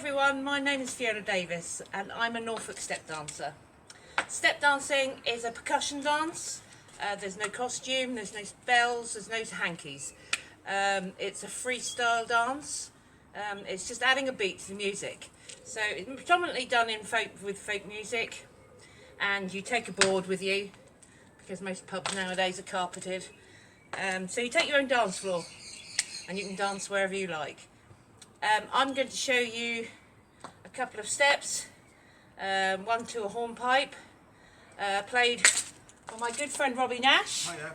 everyone, my name is Fiona Davies and I'm a Norfolk step dancer. Step dancing is a percussion dance. There's no costume, there's no bells, there's no hankies. It's a freestyle dance. It's just adding a beat to the music. So it's predominantly done in with folk music, and you take a board with you because most pubs nowadays are carpeted. So you take your own dance floor and you can dance wherever you like. I'm going to show you a couple of steps, one to a hornpipe, played by my good friend Robbie Nash. Hiya.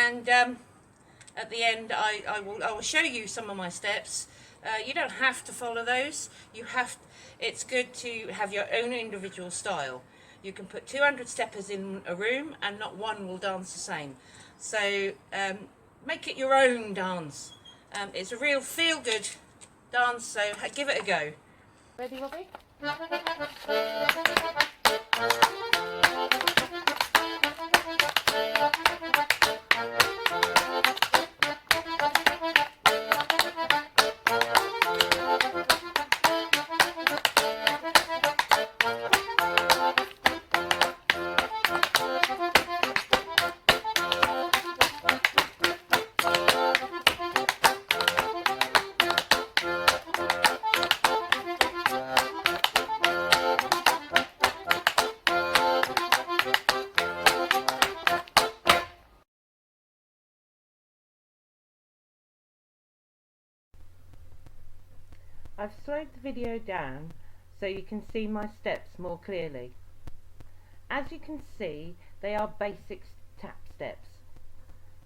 And at the end I will show you some of my steps. You don't have to follow those. It's good to have your own individual style. You can put 200 steppers in a room and not one will dance the same. So make it your own dance. It's a real feel-good dance, so give it a go. Ready, Robbie? I've slowed the video down so you can see my steps more clearly. As you can see, they are basic tap steps.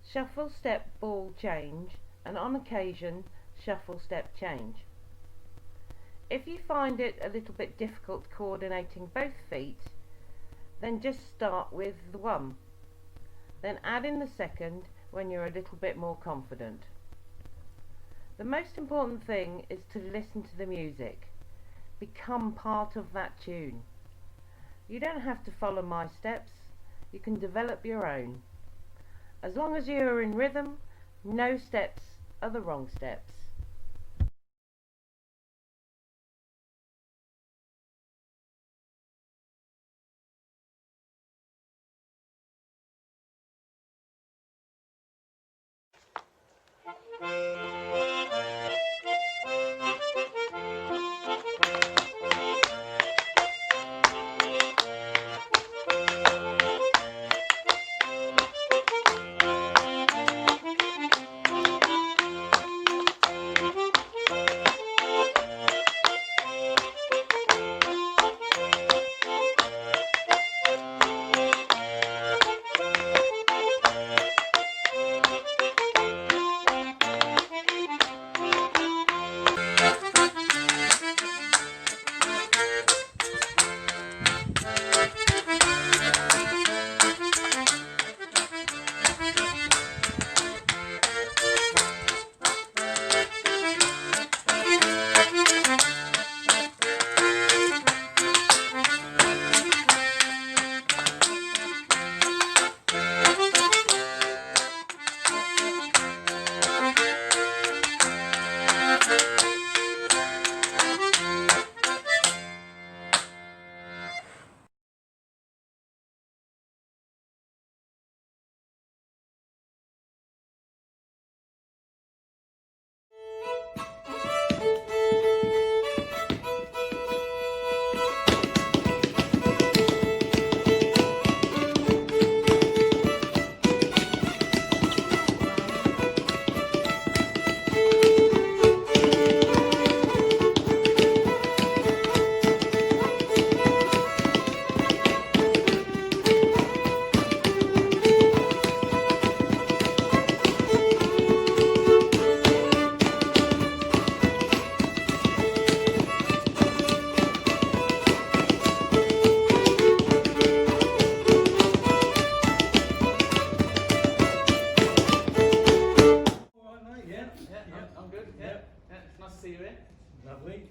Shuffle, step, ball, change, and on occasion shuffle, step, change. If you find it a little bit difficult coordinating both feet, then just start with the one. Then add in the second when you're a little bit more confident. The most important thing is to listen to the music. Become part of that tune. You don't have to follow my steps. You can develop your own. As long as you are in rhythm, no steps are the wrong steps.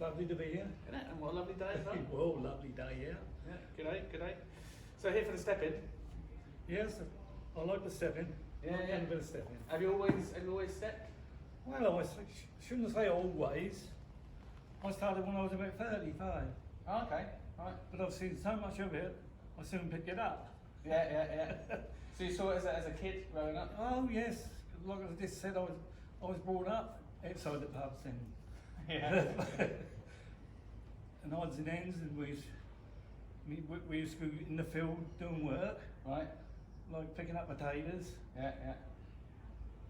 Lovely to be here. Isn't it? And what a lovely day as well. Well, lovely day, yeah. Yeah, good day, good day. So here for the step in? Yes, I like the stepping. Yeah, I yeah. a bit of stepping. Have you always stepped? Well, I shouldn't say always. I started when I was about 35, Oh, okay. Right. but I've seen so much of it, I soon picked it up. Yeah. So you saw it as a kid growing up? Oh yes, like I just said, I was brought up outside the pubs and Yeah. and odds and ends, and we used to go in the field doing work, Right. like picking up potatoes. Yeah.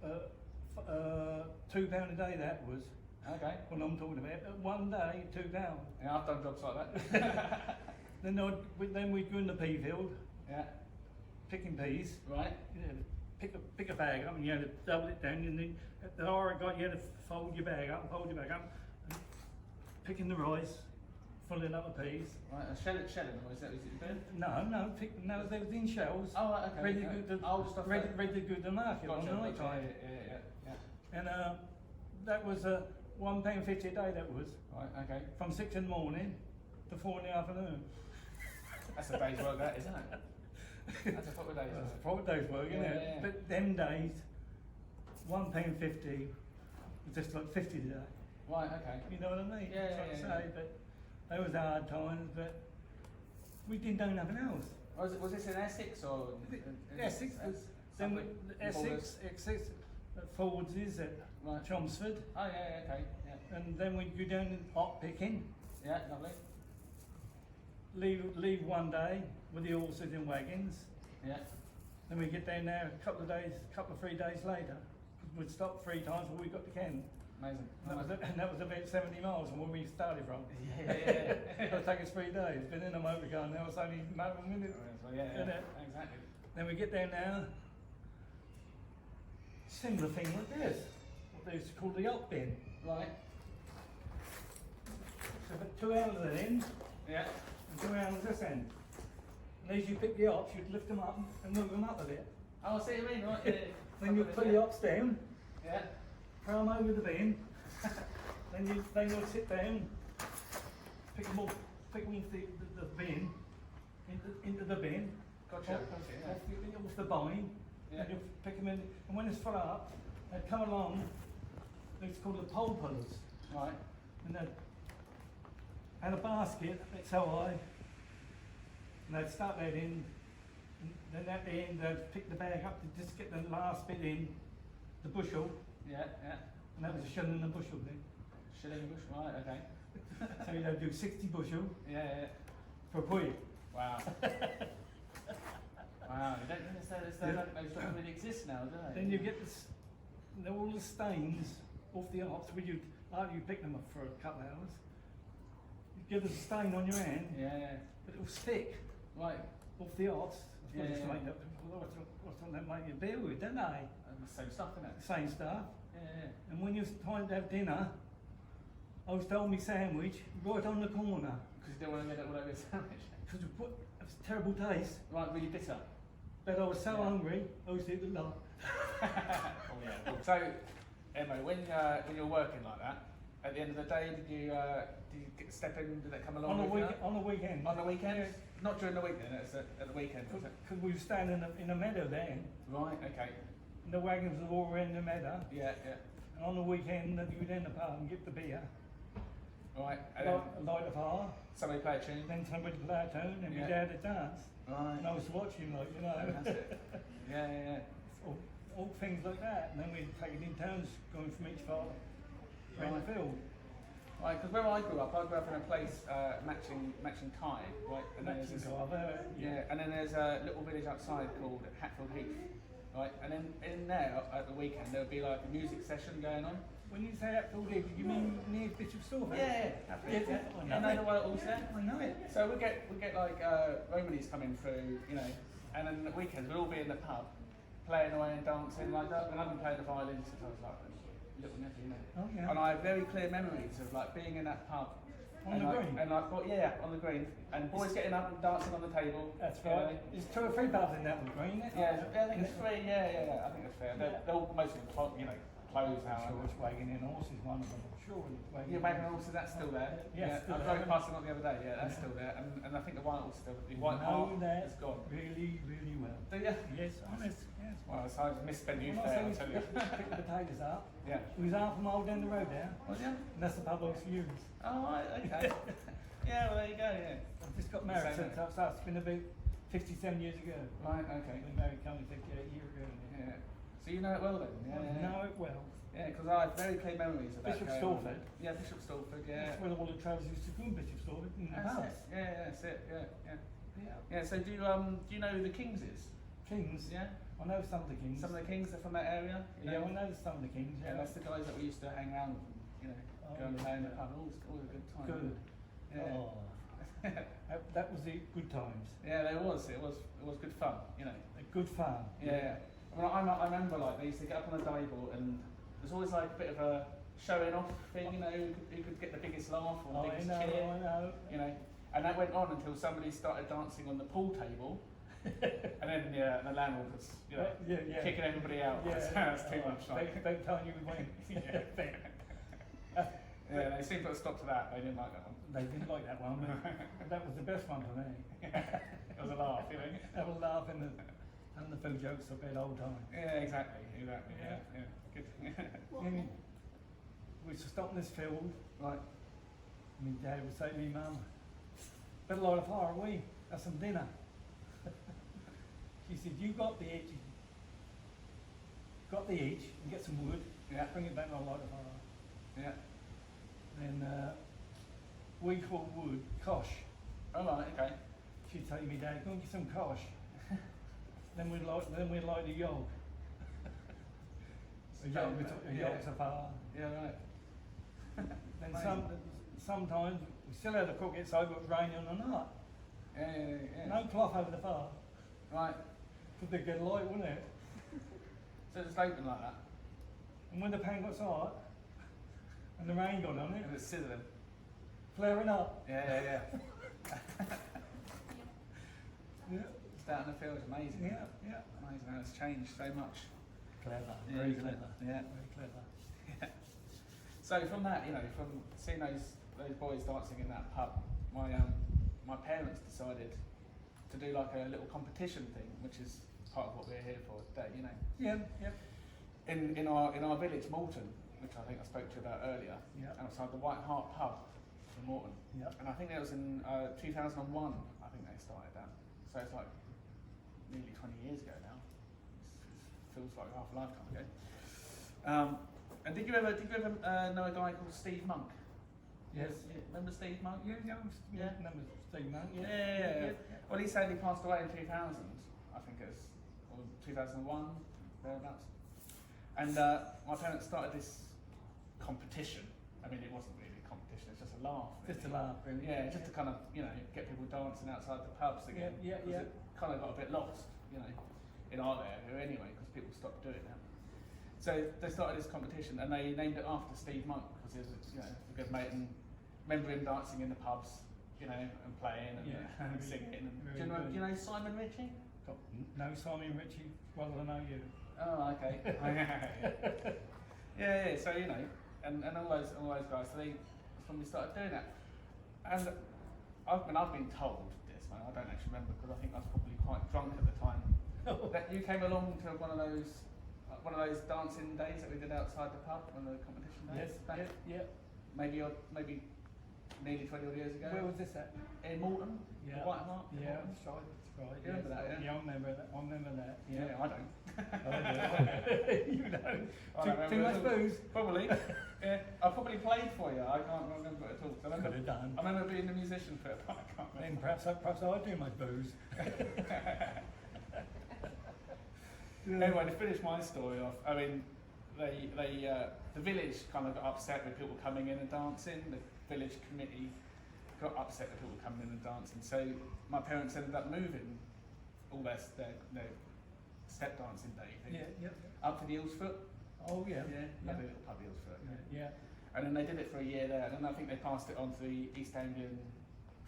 £2 a day that was. Okay. What I'm talking about. One day, £2. Yeah, I've done jobs like that. Then we'd go in the pea field, Yeah. picking peas. Right. You know, pick a bag up, and you had to double it down, and then at the higher it got, you had to fold your bag up, and picking the rice, filling up the peas. Right. Shelling, or is that what you doing? No, they was in shells. Oh, right, okay. Ready yeah. to go to, Old stuff. ready to go to the market on the night Gotcha. time. Yeah. And that was £1.50 a day. That was Right. Okay. from 6 in the morning to 4 in the afternoon. That's a day's work, that, isn't it? That's a proper day's That's work. a proper day's work, isn't it? Yeah. But them days, £1.50 was just like 50 a day. Right. Okay. You know what I mean? Yeah, That's yeah, what I say, but they was hard times, but we didn't do nothing else. Was this in Essex or? Essex was, then Essex, at Forwards at Right. Chelmsford, Oh yeah. Okay. Yeah. and then we'd go down and hop picking, Yeah. Lovely. leave one day with the horses and wagons, Yeah. then we get down there a couple of 3 days later, because we'd stop 3 times before we got to Kent. Amazing. And that was about 70 miles from where we started from. Yeah. It'll take us 3 days. Been in a motor car now, it's only a matter of a minute. So, yeah. Isn't it? Exactly. Then we get there now, similar thing like this, what they used to call the up bin. Right. So for 2 hours at the end, Yeah. and 2 hours this end. And as you pick the ops, you'd lift them up and move them up a bit. Oh, I see what you mean, right? Yeah. Then you'd put the ops down, Yeah. throw them over the bin, then you'd sit down, pick them off the bin, into the bin, Gotcha. off the bine, Yeah. and you pick them in, and when it's full up, they'd come along, it's called the pole pullers, Right. and they'd had a basket that's so high, and they'd start that in, and then at the end they'd pick the bag up to just get the last bit in, the bushel, Yeah. and that was a shilling a bushel then. Shilling bush. Right. Okay. So you'd do 60 bushel Yeah. for a quid. Wow. Wow. You don't understand those don't really exist now, do they? Then you get all the stains off the ops, after you pick them up for a couple of hours, you get a stain on your hand, Yeah. but it will stick Right. off the ops. That's what Yeah. it's made up. What's what they make you deal with, don't they? The same stuff, isn't it? Same stuff. Yeah. And when it's time to have dinner, I was told me sandwich right on the corner. Because you don't want to get it all over your sandwich. Because it was a terrible taste. Right. Really bitter. But I was so Yeah. hungry, I was eating a lot. Oh yeah. So, Emma, when you're working like that, at the end of the day, did you step in? Did that come along? On with you? a weekend. On the weekends? Not during the week then. It's at the weekend. Was it? Because we were standing in a meadow then, Right. Okay. and the wagons were all around the meadow. Yeah. And on the weekend, I'd go down the pub and get the beer, Right. And then light a fire, somebody play a tune. then somebody would play a tune, and Yeah. my dad would dance. Right. And I was watching, like, you know. Fantastic. Yeah. all things like that. And then we'd take it in turns, going from each part around the field. Right, because where I grew up in a place matching time, right? And then there's this, yeah, and then there's a little village outside called Hatfield Heath, right? And then in there at the weekend there would be like a music session going on. When you say Hatfield Heath, you mean near Bishop Storm? Yeah. I I know the way it all set. I know it. So we get like Romany's coming through, you know, and then at the weekends we'll all be in the pub, playing away and dancing like that. And I've been playing the violin since I was like a little nephew, you know. Oh, yeah. And I have very clear memories of like being in that pub. On the green? And I thought, yeah, on the green. And boys getting up and dancing on the table. That's you know. right. There's 2 or 3 pubs in that one green, isn't Yeah, there? I think it's 3. Yeah. I think it's fair. They're all mostly, you know, clothes I'm out. sure it's wagon and horses, one of them. I'm sure it's wagon. Yeah, wagon horses, that's still there. Yeah, still I there. drove past them the other day. Yeah, that's still there. And I think the white horse still. The white hart that is gone. really, really well. Do you? Yes, honest. Yes. Well, so I've misspent youth When I there, say I'll we tell you. pick the potatoes up, Yeah. we was half a mile down the road there, Was you? and that's the pub I used to use. Oh, right, okay. Yeah, well, there you go, yeah. I've just got married Same since I've started. It's been about 57 years ago. Right, okay. Been married coming 58 years ago. Yeah. So you know it well then? Yeah, I yeah. know it well. Yeah, because I have very clear memories of that. Bishop going on. Stortford. Yeah, Bishop Stortford, yeah. That's where all the trails used to go, Bishop Stortford, in the That's pubs. it. Yeah, yeah, that's it. Yeah, yeah. Yeah. Yeah. So do you know who the Kings is? Kings. Yeah. I know some of the Kings. Some of the Kings are from that area. You Yeah, know? I know some of the Kings. Yeah, that's the guys that we used to hang around with. You know, Oh, go and yeah, play in the yeah. pub. Always a good time. Good. Yeah. Oh. That was the good times. Yeah, there was. It was good fun. You know. Good fun. Yeah. I mean, I remember like they used to get up on a table and there's always like a bit of a showing off thing, you know, who could get the biggest laugh or the biggest cheer. I know. You know, and that went on until somebody started dancing on the pool table, and then the landlord was, you know, kicking everybody out. Yeah, That's too much. They telling you we went. Yeah, they seemed to have stopped to that. They didn't like that one. They didn't like that one, but that was the best one for me. It was a laugh, you know. Have a laugh and the food jokes of that old time. Yeah, exactly. Yeah. Good. Then we used to stop in this field. Right. My dad would say to me, Mum, better light a fire, we have some dinner. She said, you got the itch, and get some wood, Yeah. bring it back and I'll light a fire. Yeah. Then we call wood kosh. Oh, right. Okay. She'd say to me, Dad, go and get some kosh. then we'd light a yolk. A yolk's a fire. Yeah, right. Then sometimes we still had to cook it so it was raining on the night. Yeah. No cloth over the fire. Right. Because they'd get light, wouldn't it? So it's open like that, And when the pan got hot and the rain got on it, and it's sizzling. flaring up. Yeah. Yeah. It's down in the field, amazing. Yeah. Amazing how it's changed so much. Clever. Yeah, Very isn't it? clever. Yeah. Very clever. Yeah. So from that, you know, from seeing those boys dancing in that pub, my parents decided to do like a little competition thing, which is part of what we're here for today. You know. Yeah. In our village, Morton, which I think I spoke to you about earlier, outside the White Hart pub in Morton. Yeah. And I think that was in 2001. I think they started that. So it's like nearly 20 years ago now. It feels like half a lifetime ago. And did you ever know a guy called Steve Monk? Yes. Remember Steve Monk? Yeah. Remember Steve Monk? Yeah. Well, he sadly passed away in 2000. I think it was, or 2001, thereabouts. And my parents started this competition. I mean, it wasn't really a competition; it's just a laugh. Really. Just a laugh, really. Yeah, just to kind of, you know, get people dancing outside the pubs again. Yeah. It kind of got a bit lost, you know, in our area anyway, because people stopped doing it. So they started this competition, and they named it after Steve Monk because he was, a good mate, and remember him dancing in the pubs, you know, and playing and singing. And do you know Simon Ritchie? No Simon Ritchie, well I know you. Oh, okay. yeah. So you know, and all those guys. So that's when we started doing that. And I've been told this, man. I don't actually remember because I think I was probably quite drunk at the time. That you came along to one of those dancing days that we did outside the pub, one of the competition days. Yes. Yeah. Maybe nearly 20 odd years ago. Where was this at? In Morton. Yeah. White Hart. Yeah, that's right. You remember that, yeah? Yeah, I remember that. Yeah, I don't. You know. I don't Too much booze. Probably. Yeah, I probably played for you. I can't remember it at all. Could have done. I remember being a musician for it, but I can't Then remember. perhaps I do much booze. Anyway, to finish my story off, I mean, the village kind of got upset with people coming in and dancing. The village committee got upset with people coming in and dancing. So my parents ended up moving all their step dancing day thing up to the Eelsfoot. Oh yeah. Lovely little pub Eelsfoot. Yeah. And then they did it for a year there, and then I think they passed it on to the East Anglian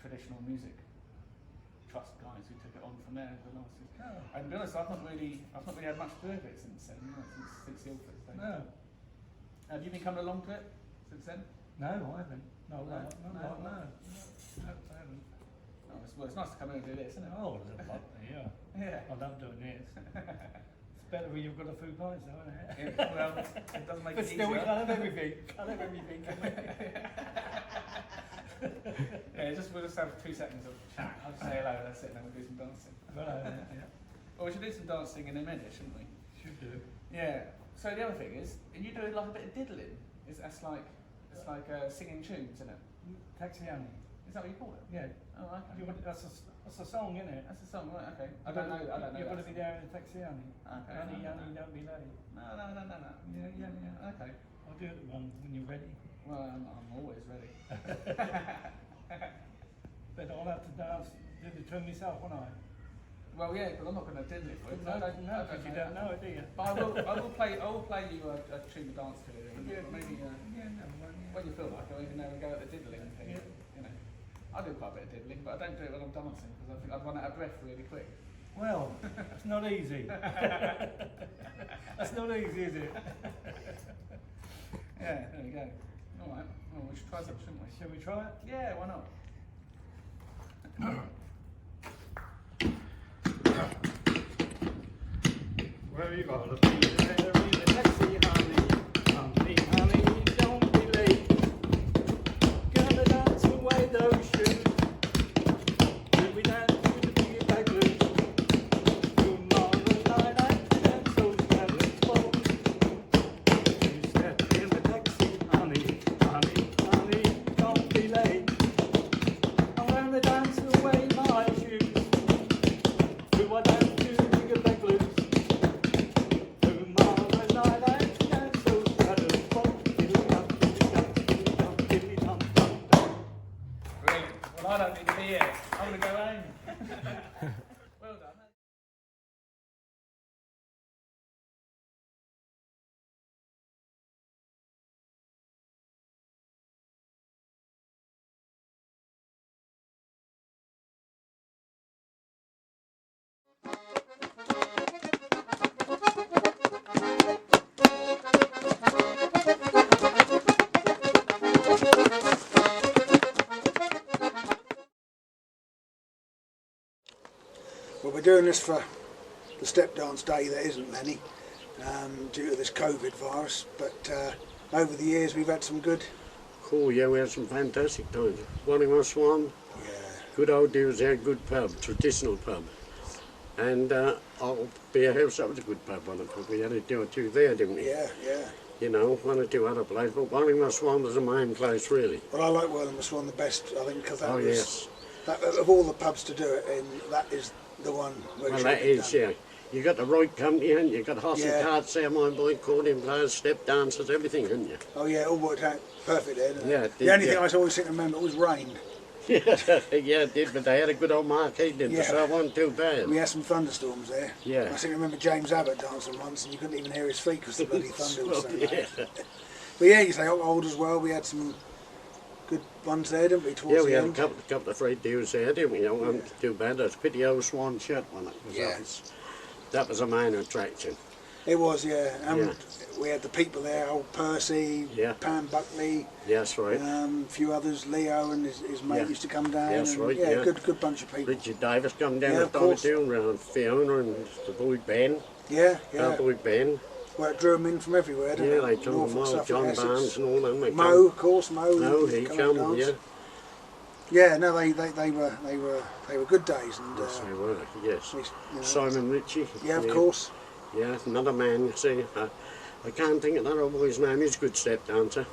Traditional Music Trust guys who took it on from there for the last year. Oh. And to be honest, I've not really had much to do with it since then, since the Eelsfoot days. No. Have you been coming along to it since then? No, I haven't. No, No? no, no, No? no, I haven't. Oh, well, it's nice to come in and do this, isn't it? Oh, there's a lot, yeah. Yeah. I love doing this. It's better when you've got a few pints, though, isn't it? Yeah, well, it doesn't make But it still, we easier. can't have everything. Can't have everything, can we? We'll just have 2 seconds of chat. I'll just say hello, that's it, and then we'll do some dancing. Well, yeah, Well, we should do some dancing in a minute, shouldn't we? should do. Yeah. So the other thing is, you do like a bit of diddling. It's like singing tunes, isn't it? Taxiani. Is that what you call it? Yeah. Oh, okay. That's a song, isn't it? That's a song, right? Okay. I don't know. You've got to be there in the Taxiani. Okay. Honey, honey, don't be late. No. Yeah, yeah, yeah. Okay. I'll do it when you're ready. Well, I'm always ready. But I'll have to dance, do the tune myself, won't I? Well, yeah, but I'm not going to diddle it for you. No, because you don't know it, do you? But I will play you a tune to dance to. Maybe Yeah, no, when you feel like it, we can have a go at the diddling thing. Yeah. You know, I do quite a bit of diddling, but I don't do it when I'm dancing because I think I'd run out of breath really quick. Well, it's not easy. That's not easy, is it? Yeah, there we go. All right. Well, we should try some, shouldn't we? Shall we try it? Yeah, why not? Where you got to be there in the taxi, honey, honey, don't be late. Gonna dance away those shoes. We'll be dancing to the big bag loose. Tomorrow night I dance those ballads. You step in the taxi, honey, honey, honey, don't be late. I'm gonna dance away my shoes. Do I dance to the big bag loose? Brilliant. Well, I don't need to be here. I'm going to go home. Well done. Well, we're doing this for the step dance day that isn't many due to this COVID virus, but over the years we've had some good. Cool, yeah, we had some fantastic times. Wellington Swan, Yeah, good old dudes there, good pub, traditional pub. And I'll be a house, that was a good pub, one of we had a do or two there, didn't we? yeah, yeah. You know, 1 or 2 other places, but Wellington Swan was the main place, really. Well, I like Wellington Swan the best, I think, because that Oh, was yes. that, of all the pubs to do it in, that is the one. Where it Well, should that be is, done. yeah. You got the right company, and you got horse Yeah. and carts there, my boy, accordion players, step dancers, everything, hadn't you? Oh yeah, it all worked out perfect there, didn't Yeah, it? it The did, only thing yeah. I always seem to remember was rain. Yeah, it did, but they had a good old marquee, didn't they? Yeah. So it wasn't too bad. We had some thunderstorms there. Yeah. I seem to remember James Abbott dancing once and you couldn't even hear his feet because the bloody thunder was so Well, loud. yeah. But yeah, you say old as well, we had some good ones there, didn't we, towards Yeah, we the had end? a couple of free deals there, didn't we? It wasn't too bad. That's a pity old Swan shut one. Yeah. That was a main attraction. It was, yeah. Yeah. We had the people there, old Percy, Yeah. Pam Buckley, Yes, right. a few others, Leo and his mate Yeah. used to come down. Yes, and, right, yeah, yeah. good bunch of people. Richard Davis come down Yeah, and of started course. doing around Fiona and the boy Ben. Yeah, Our yeah. boy Ben. Well, it drew them in from everywhere, didn't Yeah, it? they come from Norfolk, well, Suffolk, John Essex. Barnes and all them. They Mo, come. of course, Mo. No, he and come, dance. yeah. Yeah, no, they were good days, and Yes, they were, yes. we, you know, Simon Ritchie. yeah, of course. Yeah, another man, you see. I can't think of that old boy's name. He's a good step dancer,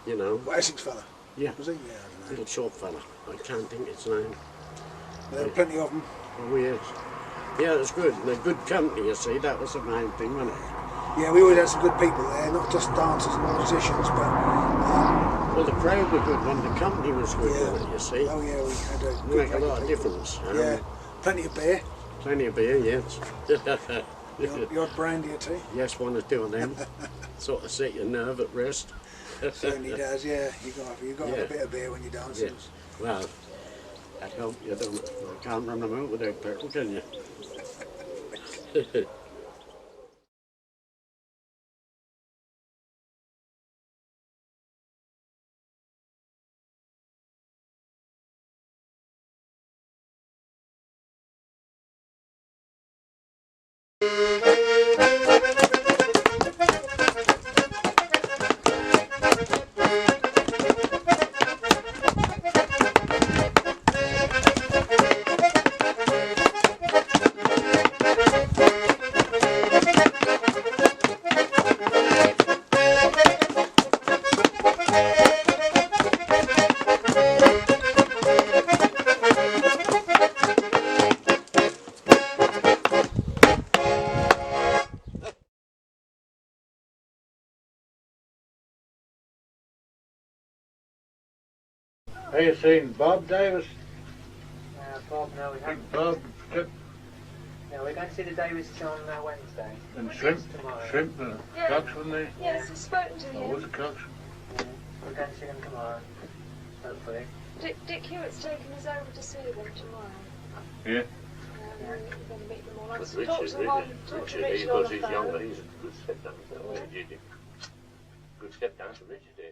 you know. Well, Essex fella, Yeah, was he? Yeah, I don't know. little short fella. I can't think his name. There were plenty of them. Oh, yes. Yeah, it was good. And a good company, you see. That was the main thing, wasn't it? Yeah, we always had some good people there, not just dancers and musicians, but Well, the crowd were good when the company was good, Yeah. wasn't it, you see? oh yeah, we had a It good make a range lot of people. difference. Yeah, plenty of beer, Plenty of beer, yes. the odd brandy or two. Yes, 1 or 2 of them. Sort of set your nerve at rest. Certainly does, yeah. You got to have Yeah. a bit of beer when you're dancing. Yes. Well, I hope you don't. I can't run them out without petrol, can you? Have you seen Bob Davis? Bob, no, we haven't. Bob, No, we're going to see the Davies on Wednesday. and Tomorrow. Shrimp and Cox, wasn't they? Yes, I've spoken to Oh, him. was it Cox? Yeah, we're going to see them tomorrow, hopefully. Dick Hewitt's taking us over to see them tomorrow. Yeah. We're going to meet them all. I've But talked to them on, talked to Richard on because the he's younger, phone. he's a good step dancer. Good step dancer, Richard, eh?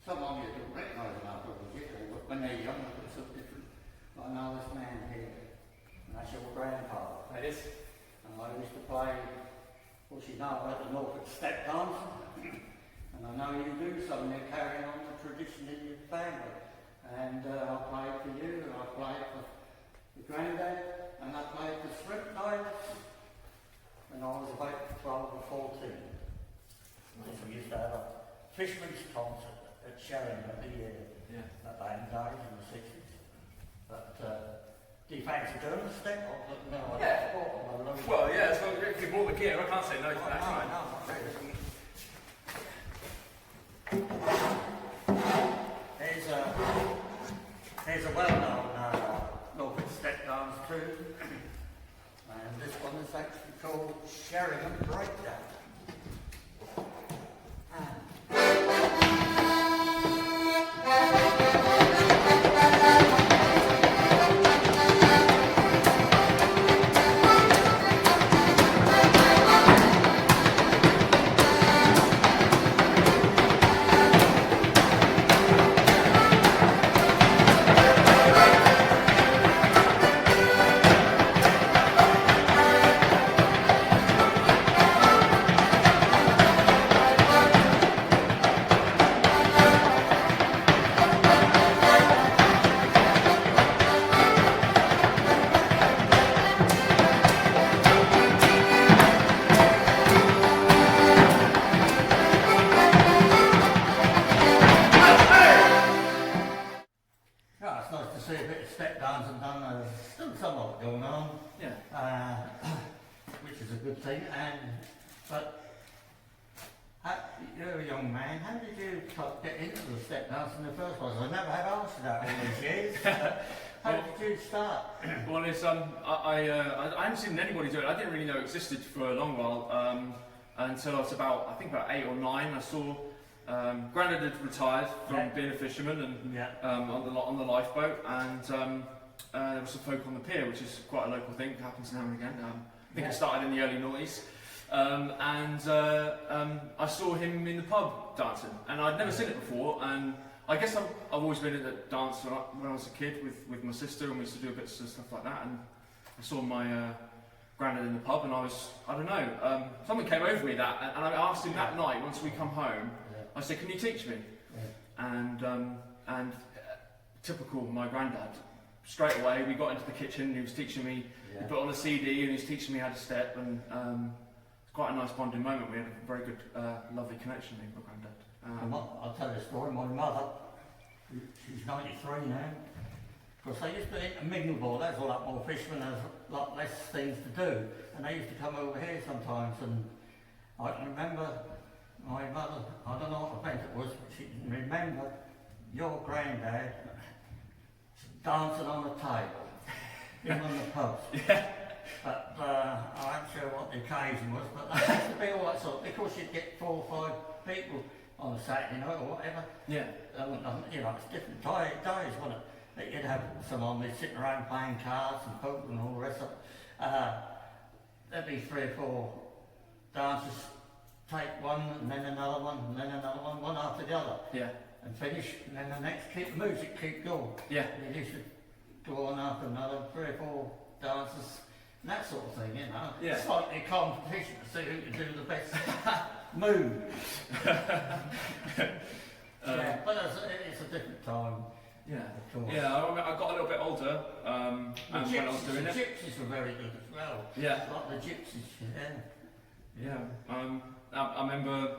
Someone you don't recognise them after when they're young, it's so different. But I know this man here, and that's your grandfather. It is. And I used to play, what you know, at the Norfolk step dance. And I know you do something, you're carrying on the tradition in your family. And I played for you, and I played for your granddad, and I played for shrimp divers when I was about 12 or 14. Because we used to have a fisherman's concert at Sheringham every year, at the end days in the 60s. But do you fancy doing a step? No, Yeah. Well, yeah, as long as if you bought the gear, I can't say no to that. No, not really. There's a well-known Norfolk step dance too, and this one is actually called Sheringham Breakdown. You're a young man. How did you get into the step dance in the first place? I never had asked you that all these years. How did you start? Well, it's I hadn't seen anybody do it. I didn't really know it existed for a long while until I was about, I think about 8 or 9. I saw Grandad had retired from being a fisherman and on the lifeboat, and there was some folk on the pier, which is quite a local thing. It happens now and again. I think it started in the early noughties. I saw him in the pub dancing, and I'd never seen it before, and I guess I've always been at the dance when I was a kid with my sister, and we used to do bits of stuff like that, and I saw my Grandad in the pub, and I don't know, something came over me that, and I asked him that night, once we come home, I said, can you teach me? And typical my Grandad, straight away we got into the kitchen, he was teaching me, he put on a CD and he was teaching me how to step, and it's quite a nice bonding moment. We had a very good, lovely connection with my Grandad. I'll tell you a story. My mother, she's 93 now, because they used to intermingle ball. There's a lot more fishermen, there's a lot less things to do, and they used to come over here sometimes, and I can remember my mother, I don't know what event it was, but she can remember your Grandad dancing on the table in one of the pubs. But I'm not sure what the occasion was, but that used to be all that sort of, because you'd get 4 or 5 people on a Saturday night or whatever. You know, it's different days, wasn't it? That you'd have someone they'd sitting around playing cards and poker and all the rest of it. There'd be 3 or 4 dancers, take one and then another one and then another one after the other. And finish, and then the next music keep going. And it used to go on after another 3 or 4 dancers, and that sort of thing, you know. Yeah. It's like a competition to see who can do the best move. Yeah, but it's a different time. Yeah. Of course. Yeah, I got a little bit older, and when I was doing the it. gypsies were very good as well. Yeah. Like the gypsies, yeah. Yeah. I remember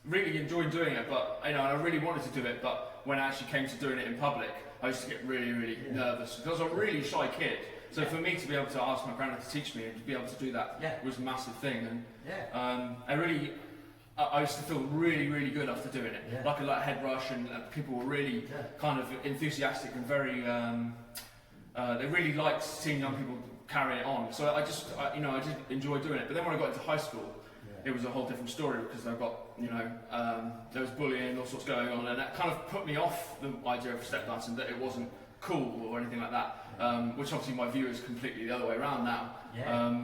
really enjoying doing it, but you know, I really wanted to do it, but when I actually came to doing it in public, I used to get really, really nervous because I was a really shy kid. So for me to be able to ask my granddad to teach me and to be able to do that was a massive thing. And I used to feel really, really good after doing it. Yeah. Like a head rush, and people were really kind of enthusiastic and very. They really liked seeing young people carry it on. So I just enjoy doing it. But then when I got into high school, it was a whole different story because I got, there was bullying, all sorts going on, and that kind of put me off the idea of step dancing, that it wasn't cool or anything like that. Which obviously my view is completely the other way around now. Yeah.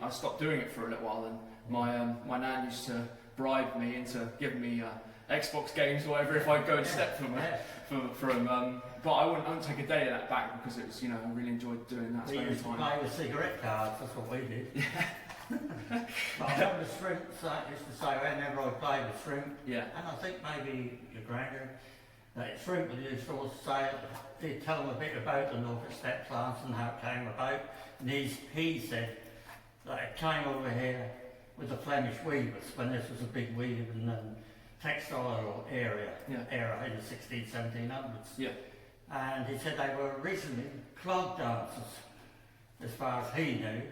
I stopped doing it for a little while, and my nan used to bribe me into giving me Xbox games or whatever if I'd go and step from but I wouldn't take a day of that back because it was, I really enjoyed doing that. We used to play with cigarette cards, that's what we did. But I remember Shrimp used to say whenever I played with Shrimp, and I think maybe your granddad, that Shrimp used to always say, he'd tell them a bit about the Norfolk step dance and how it came about, and he said that it came over here with the Flemish weavers when this was a big weaving textile era in the 1700s. Yeah. And he said they were originally clog dancers, as far as he knew,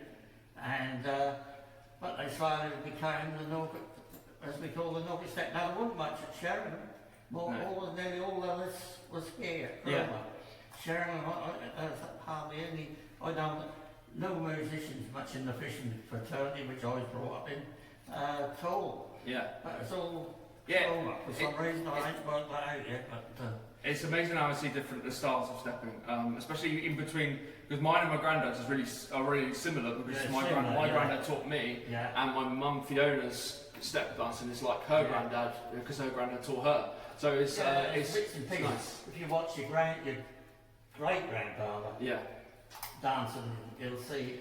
and but they slowly became the Norfolk, as we call the Norfolk step. Now there wasn't much at Sheringham. Nearly all of this was here. Sheringham, hardly any. I know no musicians much in the fishing fraternity, which I was brought up in, at all. Yeah. But it's all trauma. For some reason, I ain't worked that out yet. But it's amazing how I see different styles of stepping, especially in between. Because mine and my granddad's are really similar because my granddad taught me, and my mum Fiona's step dancing is like her granddad because her granddad taught her. So it's bits and pieces. Nice. If you watch your great grandfather dancing, you'll see.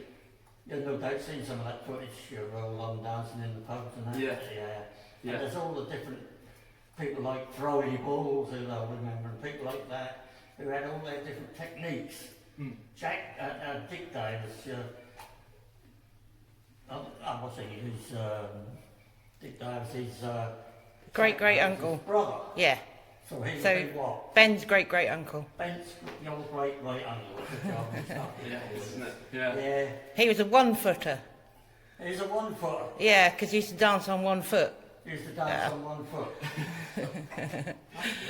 You'll no doubt seen some of that footage. You're all on dancing in the pubs and that. And there's all the different people like Throwley Balls, who I remember, and people like that who had all their different techniques. Dick Davies, what's he? He's Dick Davies. He's great uncle. Brother. Yeah. So he's what? Ben's great uncle. Ben's your great uncle. Yeah. He was a 1-footer. He's a 1-footer. Yeah, because he used to dance on 1 foot. He used to dance on 1 foot.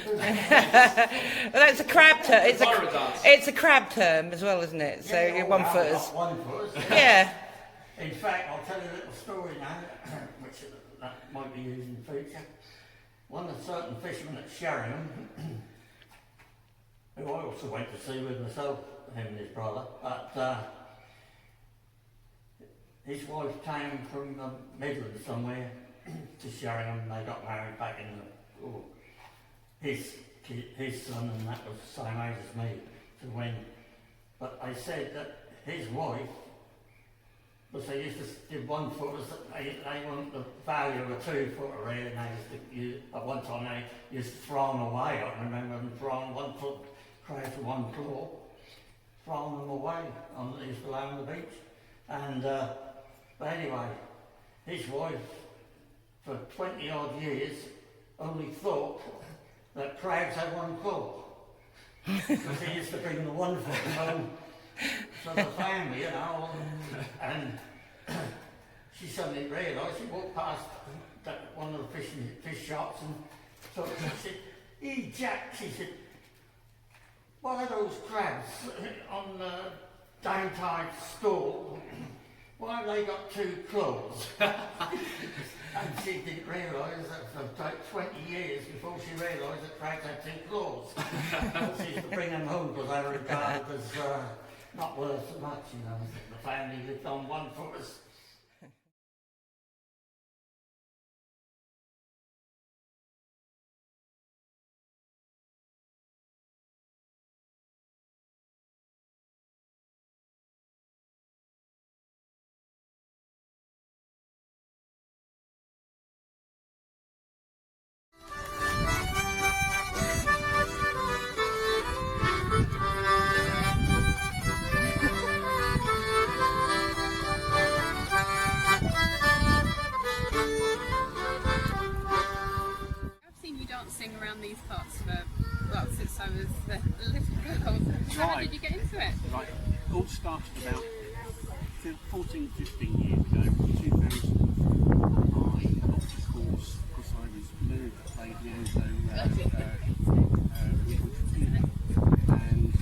Well, that's a crab term. It's a crab term as well, isn't it? So you're 1-footers. 1-footers. Yeah. In fact, I'll tell you a little story now, which that might be used in the future. One of the certain fishermen at Sheringham, who I also went to see with myself, him and his brother, but his wife came from the Midlands somewhere to Sheringham, and they got married back in his son, and that was the same age as me. But they said that his wife, because they used to give 1-footers, they want the value of a 2-footer really, and they used to at one time they used to throw them away. I remember them throwing 1-foot crabs with 1 claw, throwing them away. They used to lay on the beach. And but anyway, his wife for 20 odd years only thought that crabs had 1 claw. Because he used to bring the 1-foot home to the family, and she suddenly realised, she walked past one of the fish shops, and so she said, "Hey Jack," she said, "what are those crabs on the downtime stall? Why have they got 2 claws?" And she didn't realise that for about 20 years before she realised that crabs had 2 claws. She used to bring them home because they were regarded as not worth so much, The family lived on 1-footers. all started about 14, 15 years ago. In 2000, I got the course because I was learning to play the Enzo and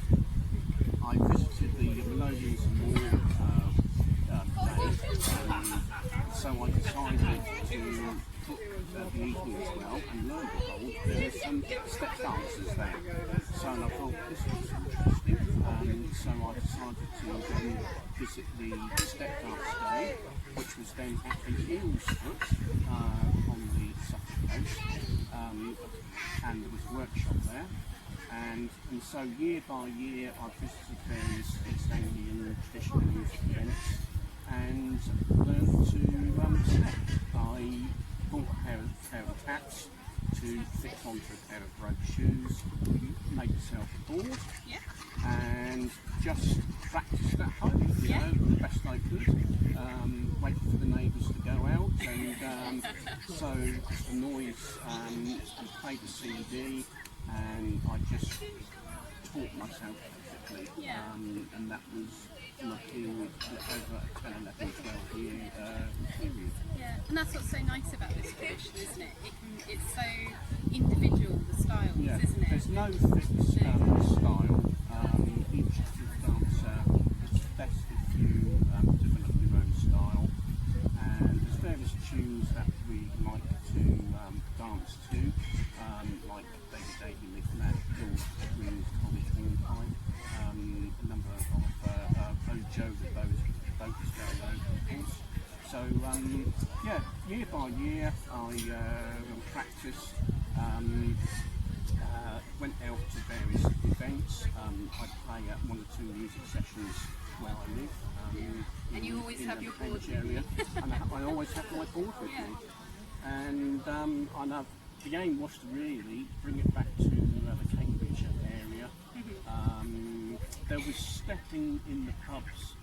I visited the Melodians and More so I decided to book the evening as well and lo and behold there were some step dancers there. So I thought this was interesting. So I decided to then visit the step dance day, which was then at the Foot on the Suffolk coast, and there was a workshop there. And so year by year I visited various Anglian traditional music events and learned to step. I bought a pair of tats to fit onto a pair of rope shoes, made myself a board, and just practiced at home, you know, the best I could. Waited for the neighbours to go out, and so the noise, and played the CD, and I just taught myself basically, and that was from a period over a 10, 11, 12 year period. Yeah, and that's what's so nice about this tradition, isn't it? It's so individual, the styles, isn't it? There's no fixed style. Each dancer, it's best if you develop your own style, and there's various tunes that we like to dance to, like Baby Davy Licknap, George Green's College Hornpipe, a number of Joe that those focus go over, of course. So year by year I practiced, went out to various events. I play at 1 or 2 music sessions where I live. And you always have your board area, and I always have my board with me. And the aim was to really bring it back to the Cambridgeshire area. There was stepping in the pubs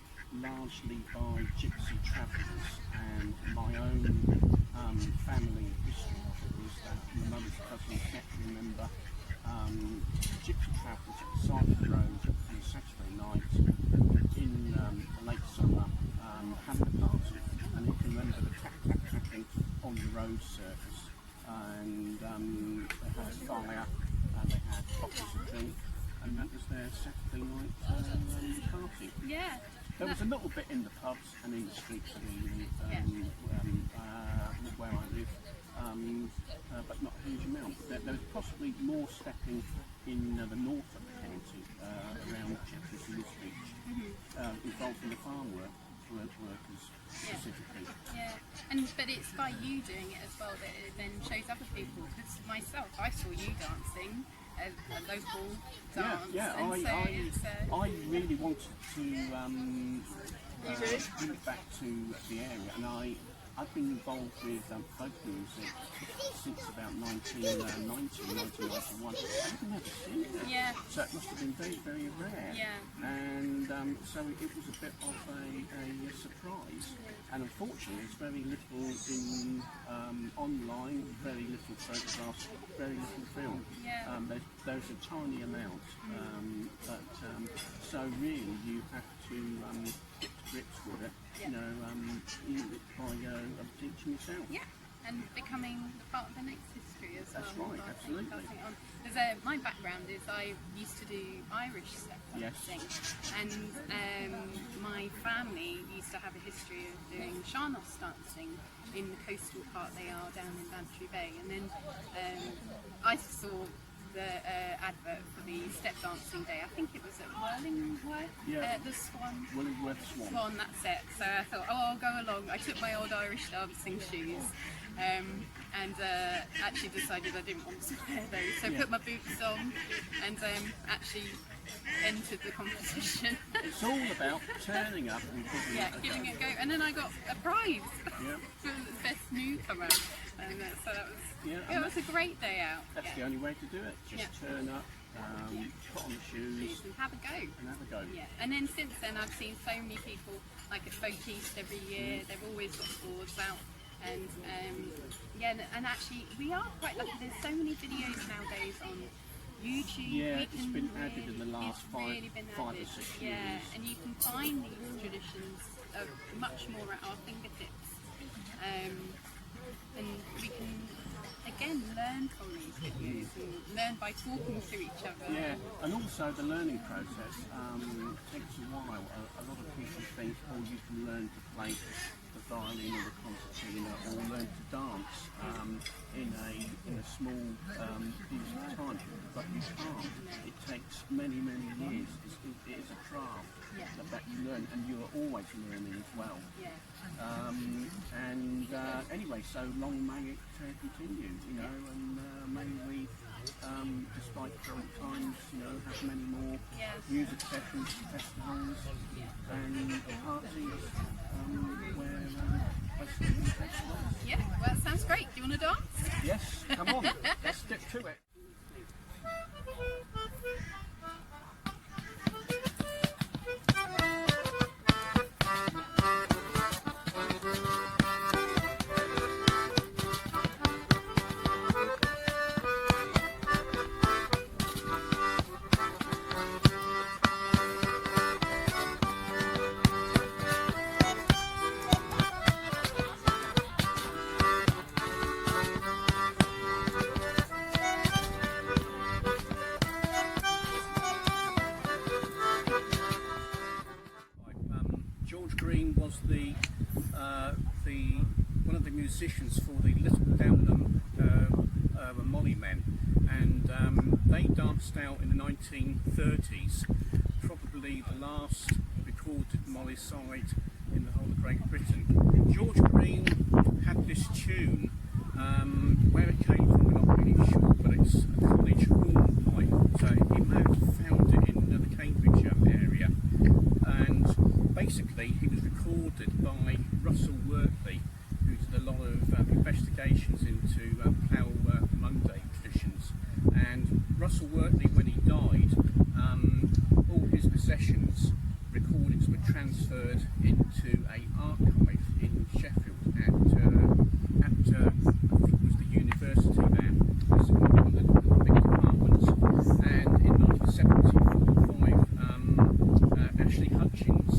largely by gypsy travellers, and my own family history of it was that my mother's cousin kept remember gypsy travellers at the side of the road on a Saturday night in the late summer having a party, and you can remember the tapping on the road surface, and they had a fire and they had bottles of drink, and that was their Saturday night party. Yeah. There was a little bit in the pubs and in the streets of England where I live, but not a huge amount. There was possibly more stepping in the Norfolk county around Chesterfield Beach, involved in the farm workers specifically. Yeah, but it's by you doing it as well that it then shows other people. Because myself, I saw you dancing a local dance. I really wanted to bring it back to the area, and I've been involved with folk music since about 1990, 1991. I've never seen it. Yeah. So it must have been very, very rare. Yeah. And so it was a bit of a surprise. And unfortunately, there's very little in online, very little photographs, very little film. Yeah. There's a tiny amount, so really you have to get to grips with it, you know, by teaching yourself. Yeah, and becoming part of the next history as well. That's right, absolutely. Because my background is I used to do Irish step dancing, and my family used to have a history of doing Czarnobaj dancing in the coastal part they are down in Bantry Bay, and then I saw the advert for the step dancing day. I think it was at Whirlingworth, the Swan. Whirlingworth Swan. That's it. So I thought, I'll go along. I took my old Irish dancing shoes, and actually decided I didn't want to wear those. So put my boots on, and actually entered the competition. It's all about turning up and giving it a go. And then I got a prize for the best newcomer. And so that was it was a great day out. That's the only way to do it. Just turn up, put on the shoes, and have a go. Yeah. And then since then, I've seen so many people, like at Folk East every year. They've always got boards out, and actually we are quite lucky. There's so many videos nowadays on YouTube. Yeah, we it's can been added in the last it's five really been or added. 6 Yeah, years. and you can find these traditions much more at our fingertips. And we can again learn from these videos and learn by talking to each other. Yeah, and also the learning process takes a while. A lot of people think, oh, you can learn to play the violin or the concertina or learn to dance in a small piece of time, but you can't. It takes many years. It is a craft that you learn, and you are always learning as well. Yeah. Anyway, so long may it continue, you know, and may we, despite current times, you know, have many more music sessions, festivals, and parties where basically we take place. Yeah, well, that sounds great. Do you want to dance? Yes, come on, let's stick to it. Was one of the musicians for the Little Downham Molly Men, and they danced out in the 1930s, probably the last recorded Molly side in the whole of Great Britain. George Green had this tune, where it came from we're not really sure, but it's a college hornpipe, so he may have found it in the Cambridgeshire area, and basically he was recorded by Russell Wortley, who did a lot of investigations into Plough Monday traditions. And Russell Wortley, when he died, all his possessions, recordings were transferred into an archive in Sheffield at I think it was the university there. It was one of the big departments. And in 1975, Ashley Hutchins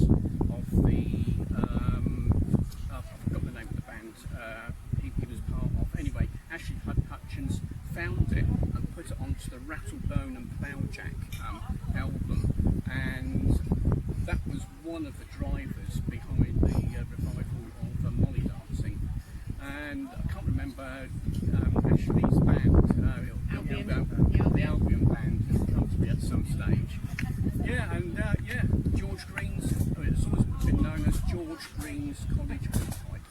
of the I forgot the name of the band he was part of. Anyway, Ashley Hutchins found it and put it onto the Rattlebone and Plowjack album, and that was one of the drivers behind the revival of Molly dancing. And I can't remember Ashley's band, the Albion band, has come to me at some stage. Yeah, and George Green's, it's always been known as George Green's College Hornpipe.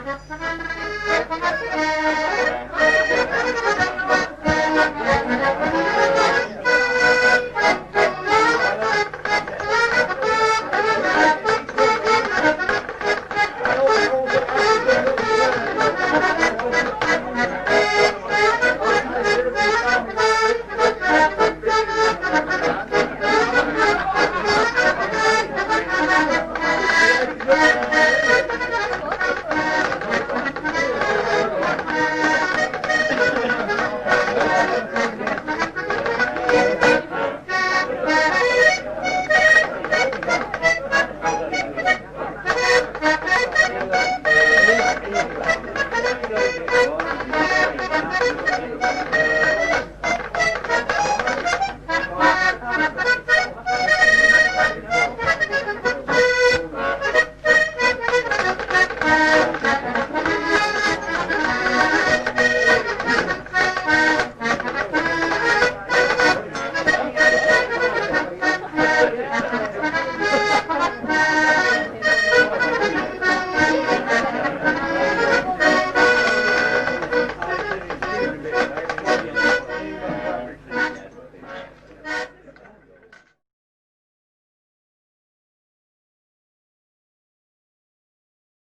Thank you.